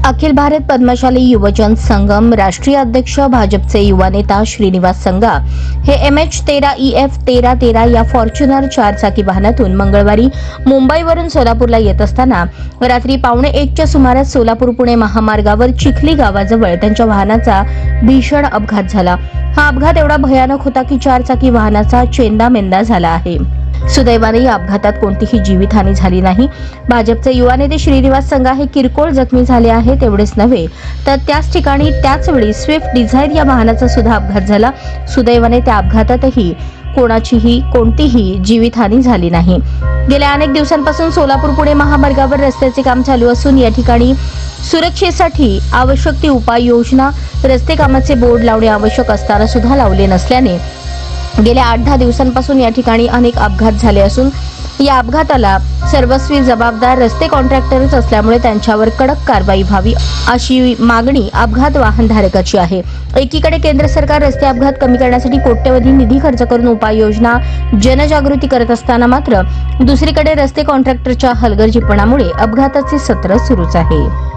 अखिल भारत पद्मशाली युवजन संगम राष्ट्रीय अध्यक्ष भाजपचे युवा नेता श्रीनिवास संगा हे MH13EF1313 या फॉर्च्युनर 4 वाहनातून मंगळवारी मुंबईवरून सोलापूरला येत असताना रात्री 1:15च्या सुमारास सोलापूर पुणे महामार्गावर चिखली गावाजवळ त्यांच्या वाहनाचा भीषण अपघात झाला। हा अपघात एवढा भयानक होता की 4 वाहनाचा चेंदामेंदा झाला आहे। सुदैवाने या अपघातात कोणतीही जीवितहानी झाली नाही। भाजपचे युवा नेते श्रीनिवास संगा हे किरकोळ जखमी झाले आहेत। एवढेच नव्हे तर त्याच ठिकाणी त्याच वेळी स्विफ्ट डिझायर या वाहनाचा सुद्धा अपघात झाला। सुदैवाने त्या अपघातातही कोणतीही जीवितहानी झाली नाही। गेल्या अनेक दिवसांपासून सोलापूर पुणे महामार्गावर रस्त्याचे काम चालू असून या ठिकाणी सुरक्षेसाठी आवश्यक ती उपाययोजना रस्ते कामाचे बोर्ड लावणे आवश्यक असताना सुद्धा लावले नसल्याने गेल्या 8-10 दिवसांपासून या ठिकाणी अनेक अपघात झाले असून या अपघाताला सर्वस्वी जबाबदार रस्ते कॉन्ट्रॅक्टरच असल्यामुळे त्यांच्यावर कडक कारवाई व्हावी अशी मागणी अपघात वाहनधारकाची आहे। एकीकडे केंद्र सरकार रस्ते अपघात कमी करण्यासाठी कोट्यवधी निधी खर्च करून उपाययोजना जनजागृती करत असताना मात्र दुसरीकडे रस्ते कॉन्ट्रॅक्टरच्या हलगर्जीपणामुळे अपघाताचे सत्र सुरूच आहे।